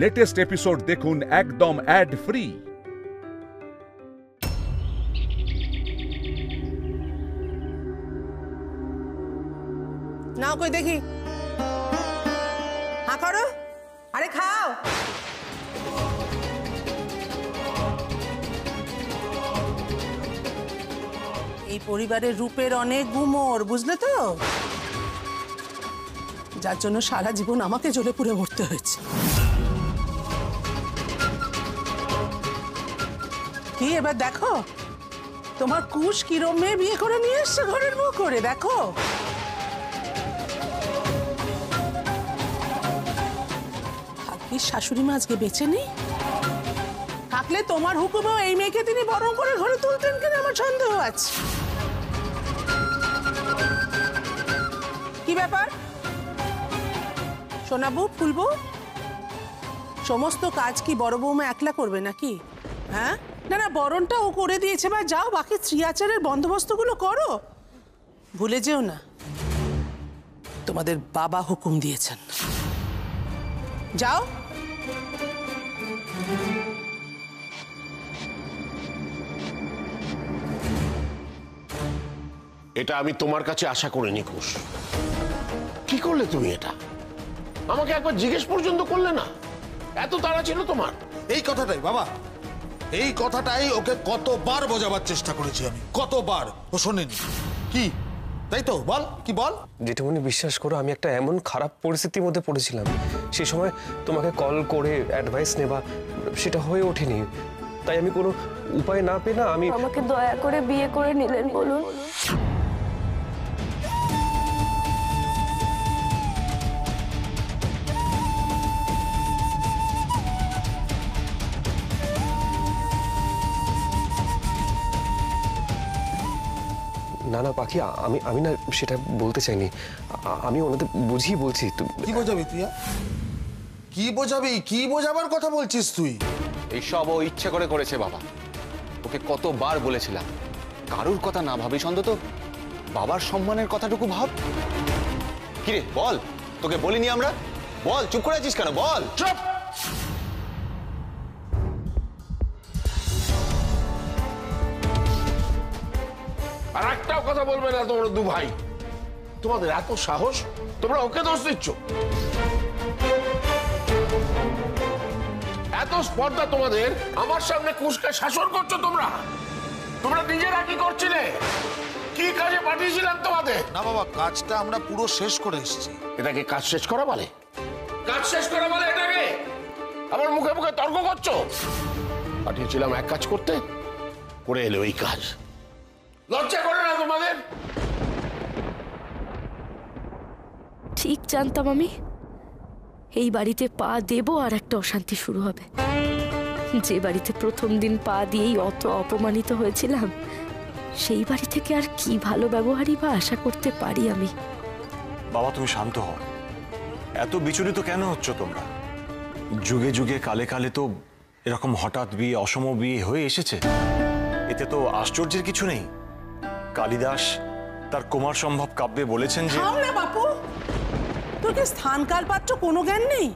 Latest episode দেখুন একদম add free. নাও কই দেখি, হা করো, আরে খাও। এই পরিবারের রূপের অনেক গুমর, বুঝলে তো, যার জন্য সারা জীবন আমাকে জ্বলে পুড়ে মরতে হয়েছে। কি এবার দেখো তোমার কুশ কিরম মেয়ে বিয়ে করে নিয়ে এসছে ঘরের মুখ করে, দেখো। ভাগ্যিস শাশুড়ি মা আজকে বেঁচে নেই, থাকলে তোমার হুকুমেও এই মেয়েকে তিনি বরং করে ঘরে তুলতেন কিনা আমার সন্দেহ আছে। কি ব্যাপার সোনাবু, ফুলবু, সমস্ত কাজ কি বড় বৌমা একলা করবে নাকি? হ্যাঁ, না না, বরণটা ও করে দিয়েছে, বা যাও বাকি স্ত্রী আচারের বন্দোবস্তগুলো করো। ভুলে যেও না তোমাদের বাবা হুকুম দিয়েছেন। যাও। এটা আমি তোমার কাছে আশা করিনি কুশ। কি করলে তুমি এটা? আমাকে একবার জিজ্ঞেস পর্যন্ত করলে না? এত তাড়া ছিল তোমার? এই কথাটাই বাবা, এই কথাটাই ওকে কতবার বোঝাবার চেষ্টা করেছি আমি, কতবার, ও শোনেনি। কি তাই তো? বল, কি বল। জেঠুমনি বিশ্বাস করো, আমি একটা এমন খারাপ পরিস্থিতির মধ্যে পড়েছিলাম, সেই সময় তোমাকে কল করে অ্যাডভাইস নেবা সেটা হয়ে ওঠেনি। তাই আমি কোনো উপায় না পেয়ে না আমি আমাকে দয়া করে বিয়ে করে নিলেন বলুন। না না পাখি, আমি না সেটা বলতে চাইনি, আমি ওনাদের বুঝিয়ে বলছি। কি বোঝাবি তুই? কি বোঝাবি? কি বোঝাবার কথা বলছিস তুই? এইসব ও ইচ্ছে করে করেছে বাবা। ওকে কতবার বলেছিলাম কারুর কথা না ভাবিস, অন্তত বাবার সম্মানের কথাটুকু ভাব। কিরে বল, তোকে বলিনি আমরা? বল, চুপ করে আছিস কেন? বল। চুপ! আর একটাও কথা বলবে না তোমরা দু ভাই। তোমাদের এত সাহস, তোমরা ওকে দোষ দিচ্ছ। এত স্পর্ধা তোমাদের, আমার সামনে কুশকে শাসন করছো তোমরা। তোমরা নিজেরা কি করছিলে? কি কাজে পাঠিয়েছিলাম তোমাদের? না বাবা, কাজটা আমরা পুরো শেষ করে এসেছি। এটাকে কাজ শেষ করা বলে? কাজ শেষ করা বলে এটাকে? আমার মুখে মুখে তর্ক করছো। পাঠিয়েছিলাম এক কাজ করতে, করে এলো এই কাজ। লজ্জা করে না তোমাদের? ঠিক জানতাম আমি এই বাড়িতে পা দেব আর একটা অশান্তি শুরু হবে। যে বাড়িতে প্রথম দিন পা দিয়েই অত অপমানিত হয়েছিলাম, সেই বাড়ি থেকে আর কি ভালো ব্যবহারই বা আশা করতে পারি আমি। বাবা তুমি শান্ত হও, এত বিচলিত কেন হচ্ছ তোমরা? যুগে যুগে কালে কালে তো এরকম হঠাৎ বিয়ে, অসম বিয়ে হয়ে এসেছে, এতে তো আশ্চর্যের কিছু নেই। কালিদাস তার কুমার সম্ভব কাব্যে বলেছেন যে... থাম না বাপু, তোর কি স্থান কাল পাত্র কোনো জ্ঞান নেই?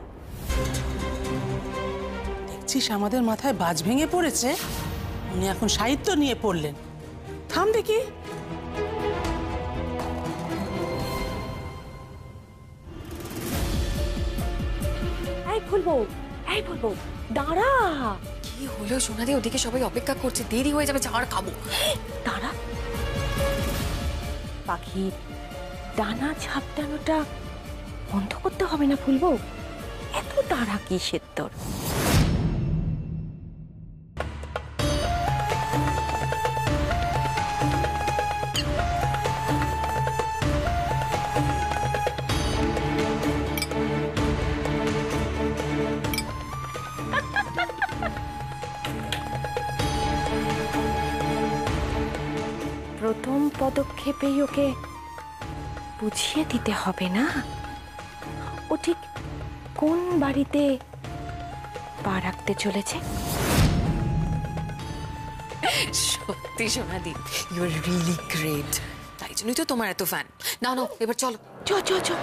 দেখছিস আমাদের মাথায় বাজ ভেঙে পড়েছে, উনি এখন সাহিত্য নিয়ে পড়লেন। থাম দেখি। এই ফুলবো, এই ফুলবো, দাঁড়া। কি হলো সোনাদি? ওদিকে সবাই অপেক্ষা করছে, দেরি হয়ে যাবে, চার খাবো। দাঁড়া। পাখির ডানা ঝাপটানোটা বন্ধ করতে হবে না ফুলবো? এত তাড়া কিসের তোর? প্রথম পদক্ষেপেই ওকে বুঝিয়ে দিতে হবে না ও ঠিক কোন বাড়িতে পা রাখতে চলেছে। সত্যি সোনাদি, ইউ আর রিয়েলি গ্রেট। তাই জন্যই তো তোমার এত ফ্যান। না না, এবার চলো। চো চো চো।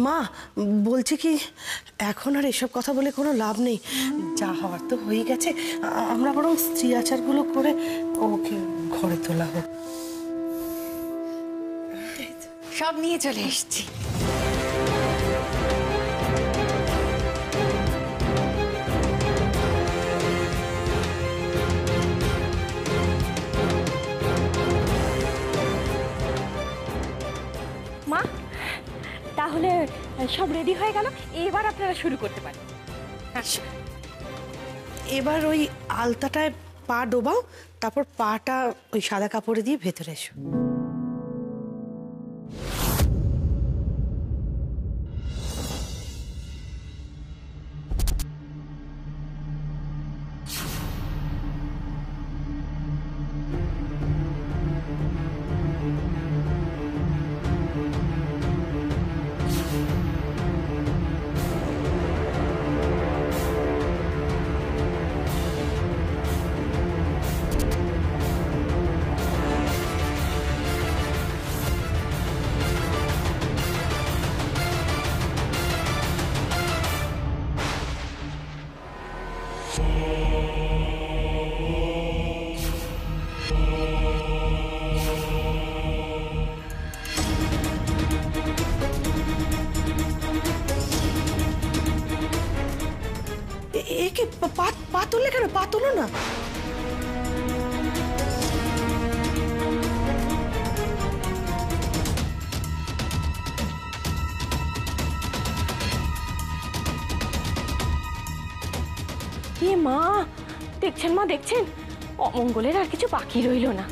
মা বলছি কি এখন আর এসব কথা বলে কোনো লাভ নেই, যা হওয়ার তো হয়ে গেছে। আমরা বরং স্ত্রী আচারগুলো করে ওকে ঘরে তোলা হোক। সব নিয়ে চলে এসেছি। মা তাহলে সব রেডি হয়ে গেল, এবার আপনারা শুরু করতে পারেন। এবার ওই আলতাটায় পা ডোবাও, তারপর পাটা ওই সাদা কাপড়ে দিয়ে ভেতরে এসো। একে পা তুললে কেন? পা তুলো না। এ মা, দেখছেন মা, দেখছেন অমঙ্গলের আর কিছু বাকি রইল না।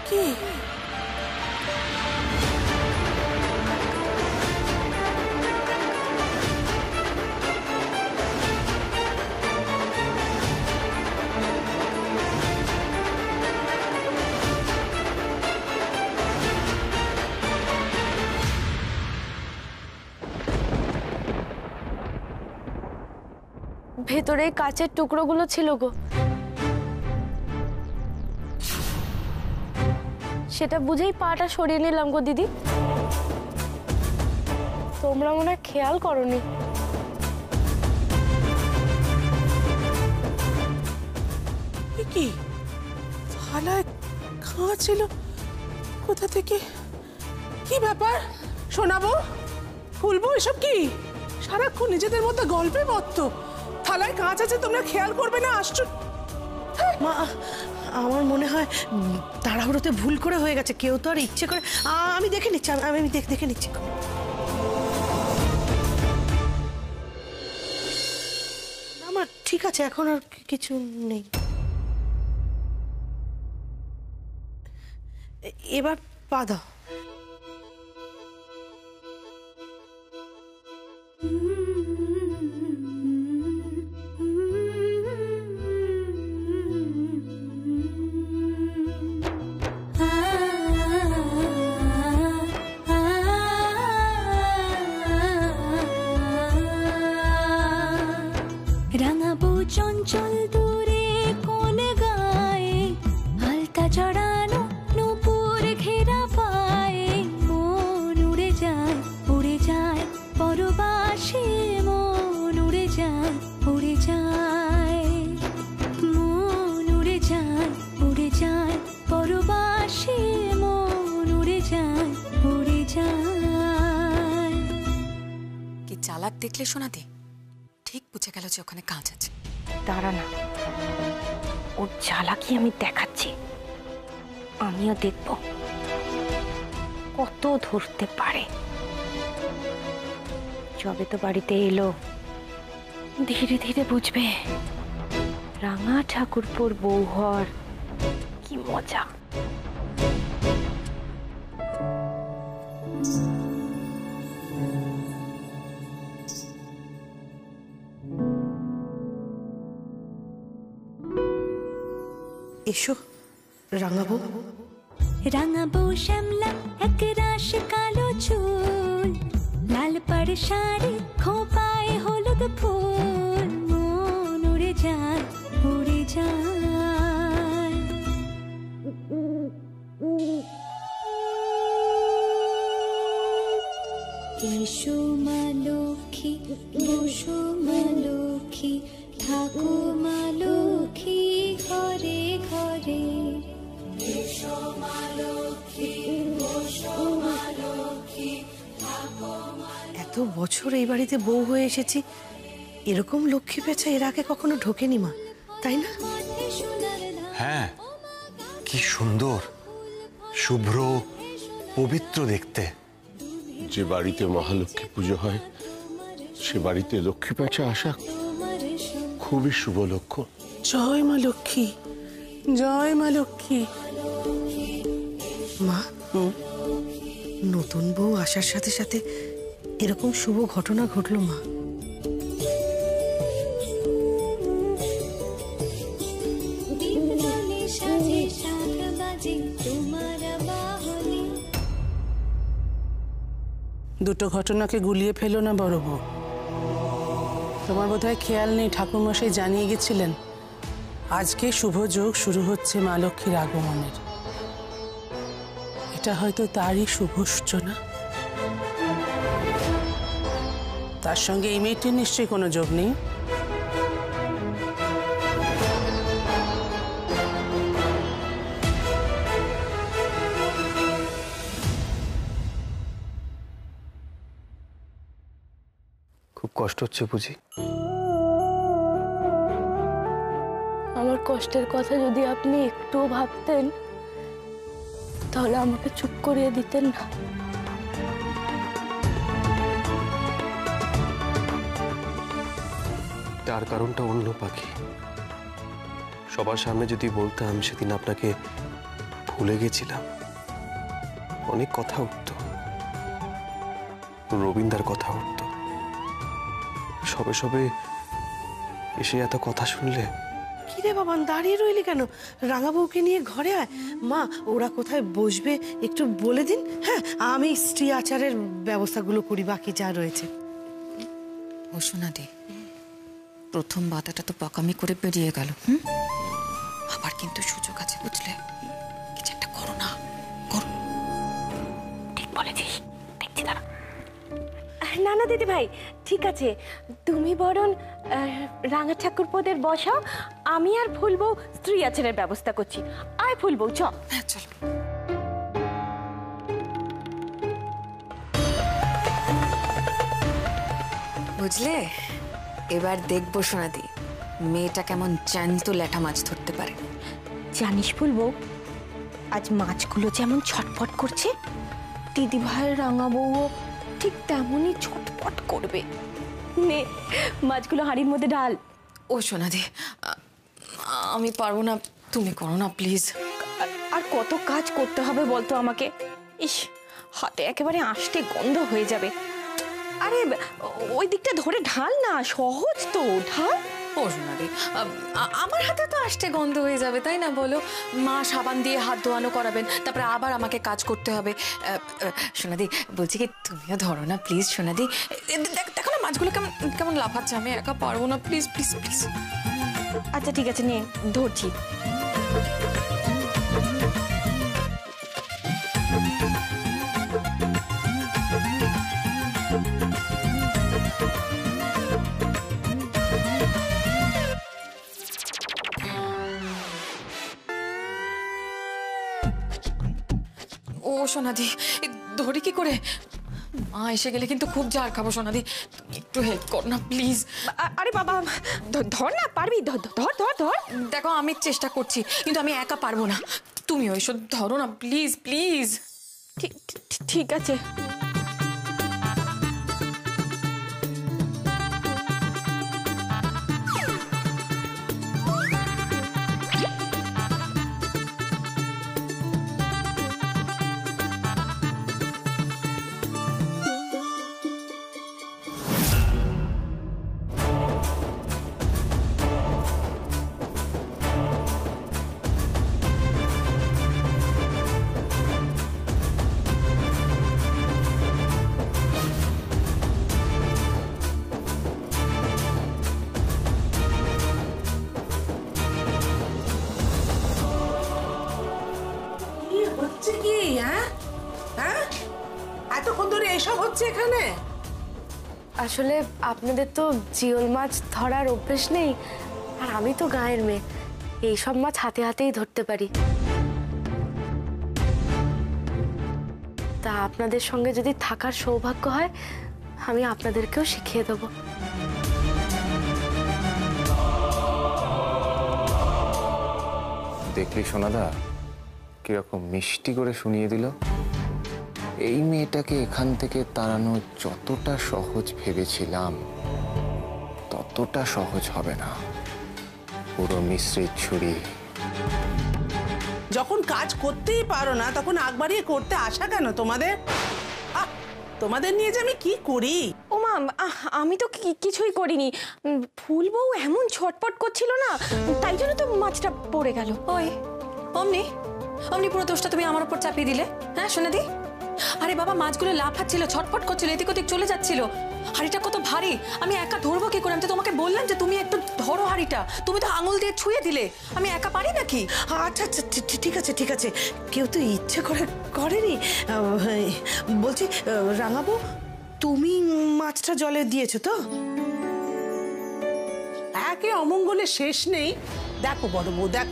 কি ভেতরে কাচের টুকরোগুলো ছিল গো, সেটা বুঝেই পাটা সরিয়ে নিলাম গো দিদি। তোমরা মনে হয় খেয়াল করনি। কি থালায় খাওয়া ছিল কোথা থেকে? কি ব্যাপার? শোনাবো ফুলবো এসব কি? সারাক্ষণ নিজেদের মধ্যে গল্পে মত্ত। থালায় কাঁচ আছে, তোমরা খেয়াল করবে না? আশ্চর্য। মা আমার মনে হয় তাড়াহুড়োতে ভুল করে হয়ে গেছে, কেউ তো আর ইচ্ছে করে। আমি দেখে নিচ্ছি, আমি দেখে নিচ্ছি। আমার ঠিক আছে, এখন আর কিছু নেই। এবার পা দাও। রাঙাবো চঞ্চল দূরে কোন গায়ে, হালকা জড়ানো নূপুর ঘেরা পায়ে, মন উড়ে যায় পরবাসে, মন উড়ে যায় মন উড়ে যায় পরবাসে, মন উড়ে যায় কি চালাক দেখলে সোনাদি, ঠিক বুঝে গেল যে ওখানে কাঁচ আছে। দাঁড়া না, ওর চালাকি আমি দেখাচ্ছি, আমিও দেখব কত ধরতে পারে। যবে তো বাড়িতে এলো ধীরে ধীরে বুঝবে রাঙা ঠাকুরপুর বউ হওয়ার কি মজা। এসো রাঙাবো। রাঙাবো শ্যামলা এক রাশ কালো চুল, লাল পাড় শাড়ি খোপায় হলুদ ফুল, মন উড়ে যায় উড়ে যায়। এসো মা লক্ষ্মী, বসো মা লক্ষ্মী, থাকো মা লক্ষ্মী ঘরে ঘরে। এসো মা লক্ষ্মী, বসো মা লক্ষ্মী, থাকো মা। এত বছর এই বাড়িতে বউ হয়ে এসেছি, এরকম লক্ষ্মী পেঁচা এর আগে কখনো ঢোকেনি মা, তাই না? হ্যাঁ, কি সুন্দর, শুভ্র, পবিত্র দেখতে। যে বাড়িতে মহালক্ষ্মী পুজো হয় সে বাড়িতে লক্ষ্মী পেঁচা আসা খুবই শুভ লক্ষণ। জয় মা লক্ষ্মী, জয় মা লক্ষ্মী। মা, নতুন বউ আসার সাথে সাথে এরকম শুভ ঘটনা ঘটলো মা। দুটো ঘটনাকে গুলিয়ে ফেলো না বড় বউ। তোমার বোধহয় খেয়াল নেই, ঠাকুরমশাই জানিয়ে গেছিলেন আজকে শুভ যোগ শুরু হচ্ছে মা লক্ষ্মীর আগমনের। এটা হয়তো তারই শুভ সূচনা। তার সঙ্গে এই মেয়েটির নিশ্চয়ই কোনো যোগ নেই। খুব কষ্ট হচ্ছে বুঝি? আমার কষ্টের কথা যদি আপনি একটু ভাবতেন তাহলে আমাকে চুপ করিয়ে দিতেন না। তার কারণটা অন্য পাখি। সবার সামনে যদি বলতাম সেদিন আপনাকে ভুলে গেছিলাম, অনেক কথা উঠত, রবীন্দার কথা উঠত। সবে সবে এসে এত কথা শুনলে। কি রে বাবান, দাঁড়িয়ে রইলি কেন? রাঙাবউকে নিয়ে ঘরে আয়। মা, ওরা কোথায় বসবে একটু বলে দিন। হ্যাঁ, আমি স্ত্রী আচারের ব্যবস্থাগুলো করি, বাকি যা রয়েছে। ও সোনাদি, প্রথম বাধাটা তো পাকামি করে বেরিয়ে গেল। আবার কিন্তু সুযোগ আছে, বুঝলে? কিছু একটা করো না, করো। ঠিক বলেছিস, দেখছি দাঁড়া। না না দিদি ভাই, ঠিক আছে, তুমি বরং রাঙা ঠাকুরপোদের বসাও, আমি আর ফুলবউ স্ত্রী আচারের ব্যবস্থা করছি। আয় ফুলবউ, চ। হ্যাঁ চলো। বুঝলে, এবার দেখবো সোনাদি মেয়েটা কেমন জ্যান্ত ল্যাঠা মাছ ধরতে পারে। জানিস ফুলবউ, আজ মাছগুলো যেমন ছটফট করছে, দিদি ভাইয়ের রাঙা বউও ঠিক তেমনই ছটফট করবে। নে মাছগুলো হাঁড়ির মধ্যে ঢাল। ও সোনাদি, আমি পারবো না, তুমি করো না প্লিজ। আর কত কাজ করতে হবে বলতো আমাকে? ইস, হাতে একেবারে আষ্টে গন্ধ হয়ে যাবে। আরে ওই দিকটা ধরে ঢাল না, সহজ তো, ঢাল। ও সোনাদি, আমার হাতে তো আষ্টে গন্ধ হয়ে যাবে, তাই না বলো? মা সাবান দিয়ে হাত ধোয়ানো করাবেন, তারপরে আবার আমাকে কাজ করতে হবে। সোনাদি বলছি কি, তুমিও ধরো না প্লিজ। সোনাদি দেখো না মাছগুলো কেমন কেমন লাফাচ্ছে, আমি একা পারবো না, প্লিজ প্লিজ প্লিজ। আচ্ছা ঠিক আছে, নিয়ে ধরছি। ও সোনাদি, ধরি কি করে? মা এসে গেলে কিন্তু খুব ঝাড় খাবো। সোনাদি একটু হেল্প কর না প্লিজ। আরে বাবা, ধর না, পারবি, ধর ধর ধর ধর। দেখো আমি চেষ্টা করছি, কিন্তু আমি একা পারবো না, তুমিও এসো, ধরো না প্লিজ প্লিজ। ঠিক আছে। এতক্ষণ ধরে এসব হচ্ছে এখানে? আসলে আপনাদের তো জিওল মাছ ধরার অভ্যেস নেই, আর আমি তো গাঁয়ের মেয়ে, এইসব মাছ হাতে হাতেই ধরতে পারি। তা আপনাদের সঙ্গে যদি থাকার সৌভাগ্য হয়, আমি আপনাদেরকেও শিখিয়ে দেবো। দেখলি সোনাদা কিরকম মিষ্টি করে শুনিয়ে দিল। এই মেয়েটাকে এখান থেকে তাড়ানো যতটা সহজ ভেবেছিলাম ততটা সহজ হবে না। পুরো মিশ্রিত ছুরি। যখন কাজ করতেই পারো না তখন আগ বাড়িয়ে করতে আসা কেন তোমাদের? তোমাদের নিয়ে যে আমি কি করি। ও মা, আমি তো কিছুই করিনি। ফুল বউ এমন ছটপট করছিল না, তাই জন্য তো মাছটা পড়ে গেল। ওই অমনি অমনি পুরো দোষটা তুমি আমার উপর চাপিয়ে দিলে। হ্যাঁ সোনাদি, আরে বাবা মাছগুলো লাফাচ্ছিল, ছটফট করছিল, এদিক ওদিক চলে যাচ্ছিল। হাড়িটা কত ভারী, আমি একা ধরবো কি করে? আমি তো তোমাকে বললাম যে তুমি একটু ধরো হাড়িটা, তুমি তো আঙুল দিয়ে ছুঁয়ে দিলে। আমি একা পারি নাকি? আচ্ছা আচ্ছা ঠিক আছে ঠিক আছে, কেউ তো ইচ্ছে করে করেনি। বলছি রাঙাবো, তুমি মাছটা জলে দিয়েছো তো? একে অমঙ্গলের শেষ নেই। দেখো বড় বউ, দেখ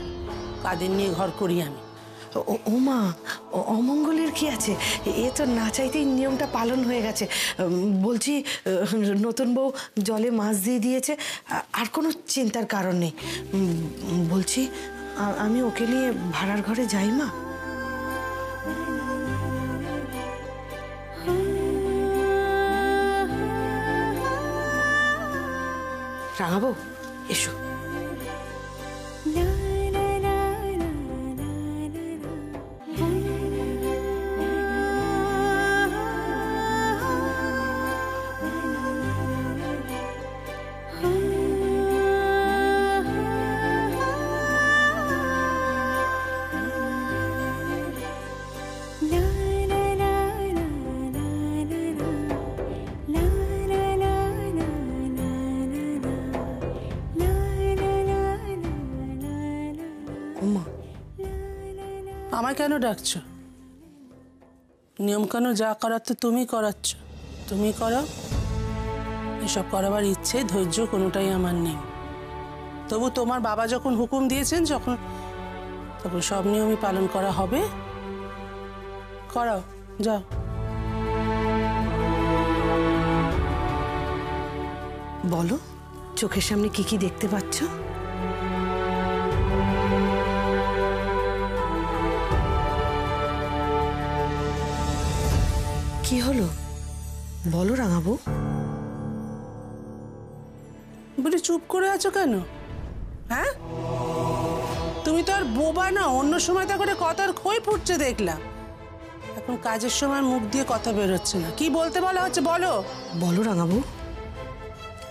কাদের নিয়ে ঘর করি আমি। ও মা, অমঙ্গলের কি আছে? এ তো না চাইতেই নিয়মটা পালন হয়ে গেছে। বলছি নতুন বউ জলে মাছ দিয়ে দিয়েছে, আর কোনো চিন্তার কারণ নেই। বলছি আমি ওকে নিয়ে ভাড়ার ঘরে যাই মা? রাঙাবো, এসো। আমায় কেন ডাকছো? নিয়ম কেন যা করার তো তুমি করাচ্ছ, তুমি করো। এসব করাবার ইচ্ছে ধৈর্য কোনোটাই আমার নেই। তবু তোমার বাবা যখন হুকুম দিয়েছেন তখন সব নিয়মই পালন করা হবে। করাও, যাও। বলো, চোখের সামনে কি কি দেখতে পাচ্ছ? কি হলো বলো রাঙাবো? বলি চুপ করে আছো কেন? হ্যাঁ, তুমি তো আর বোবা না। অন্য সময় তো করে কথার খই ফুটছে দেখলাম, এখন কাজের সময় মুখ দিয়ে কথা বেরোচ্ছে না। কি বলতে বলা হচ্ছে বলো। বলো রাঙাবো,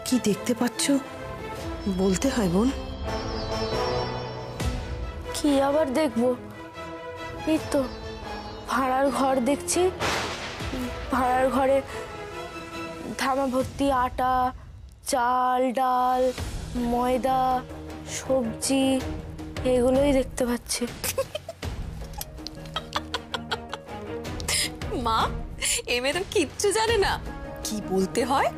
কি দেখতে পাচ্ছ বলতে হয় বোন। কি আবার দেখবো? এই তো ভাড়ার ঘর দেখছি। ভাড়ার ঘরে ধামা ভর্তি আটা, চাল, ডাল, ময়দা, সবজি, এগুলোই দেখতে পাচ্ছি। মা, এ মেয়ে তো কিচ্ছু জানে না কি বলতে হয়।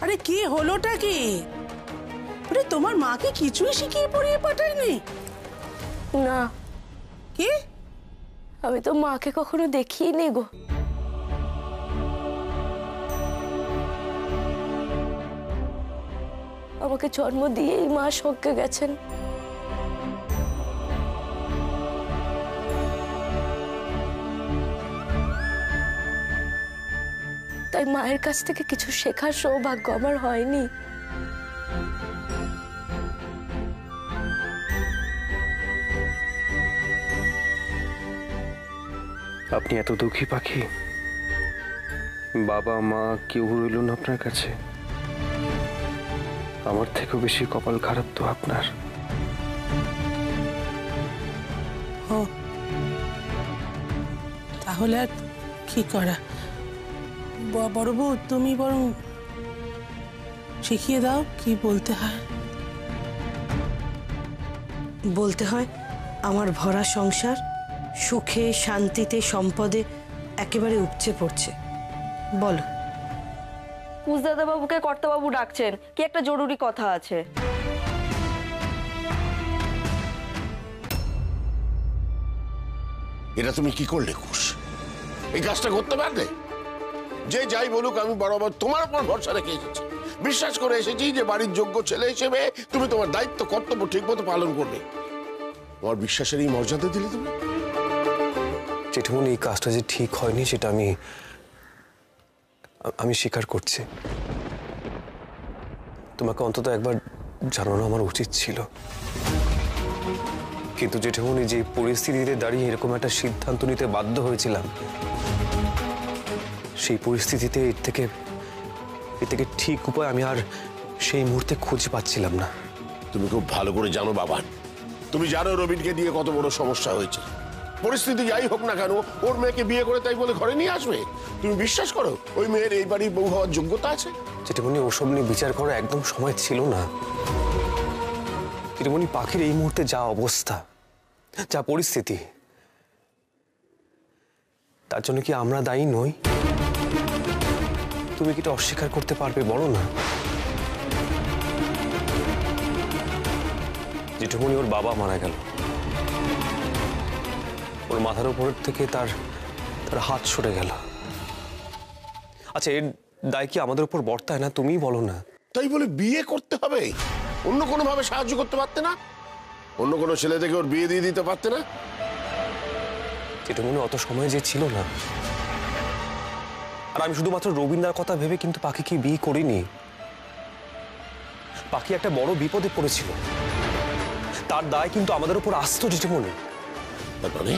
আরে কি হলোটা কি? তোমার মাকে কিছুই শিখিয়ে পড়িয়ে পাঠায়নি? না। কি? আমি তো মাকে কখনো দেখিনি গো। আমাকে জন্ম দিয়েই মা স্বর্গে গেছেন। তাই মায়ের কাছ থেকে কিছু শেখার সৌভাগ্য আমার হয়নি। আপনি এত দুঃখী পাখি, বাবা মা কেউ রইল না আপনার কাছে। আমার থেকেও বেশি কপাল খারাপ তো আপনার। ও তাহলে আর কি করা? বড় বউ, তুমি বরং শিখিয়ে দাও কি বলতে হয়। বলতে হয় আমার ভরা সংসার সুখে শান্তিতে সম্পদে একেবারে উপচে পড়ছে। বলো। কুশদাদা বাবুকে কর্তাবাবু ডাকছেন, কি একটা জরুরি কথা আছে। এটা তুমি কি করলে কুশ? এই কাজটা করতে পারলে? যে যাই বলুক, আমি বরাবর তোমার উপর ভরসা রেখে এসেছি, বিশ্বাস করে এসেছি যে বাড়ির যোগ্য ছেলে হিসেবে তুমি তোমার দায়িত্ব কর্তব্য ঠিক মতো পালন করবে। তোমার বিশ্বাসের এই মর্যাদা দিলে তুমি। জেঠুমনি, এই কাজটা যে ঠিক হয়নি সেটা আমি স্বীকার করছি। তোমাকে অন্তত একবার জানানো আমার উচিত ছিল। কিন্তু জেঠুমনি, যে পরিস্থিতিতে দাঁড়িয়ে এরকম একটা সিদ্ধান্ত নিতে বাধ্য হয়েছিলাম, সেই পরিস্থিতিতে এর থেকে ঠিক উপায় আমি আর সেই মুহূর্তে খুঁজে পাচ্ছিলাম না। তুমি খুব ভালো করে জানো বাবা, তুমি জানো রবিনকে দিয়ে কত বড় সমস্যা হয়েছে। পরিস্থিতি যাই হোক না কেন, ওর মেয়েকে বিয়ে করে তাই বলে ঘরে নিয়ে আসবে? তুমি বিশ্বাস করো ওই মেয়ের এই বাড়ির বউ হওয়ার যোগ্যতা আছে? জেঠুমনি, ওসব নিয়ে বিচার করার একদম সময় ছিল না। জেঠুমনি, পাখির এই মুহূর্তে যা অবস্থা, যা পরিস্থিতি, তার জন্য কি আমরা দায়ী নই? তুমি কি এটা অস্বীকার করতে পারবে? বলো না। জেঠুমনি, ওর বাবা মারা গেল, ওর মাথার উপর থেকে তার হাত সরে গেল। আচ্ছা, এর দায় কি আমাদের উপর বর্তায় না? তুমিই বলো না। তাই বলে বিয়ে করতে হবে? অন্য কোনো ভাবে সাহায্য করতে পারতে না? অন্য কোনো ছেলে থেকে ওর বিয়ে দিয়ে দিতে পারতে না? জেঠুমনি, অত সময় যে ছিল না। আর আমি শুধুমাত্র রবীন্দ্রার কথা ভেবে কিন্তু পাখিকে বিয়ে করিনি। পাখি একটা বড় বিপদে পড়েছিল, তার দায় কিন্তু আমাদের উপর আসতো জেঠুমনি। মানে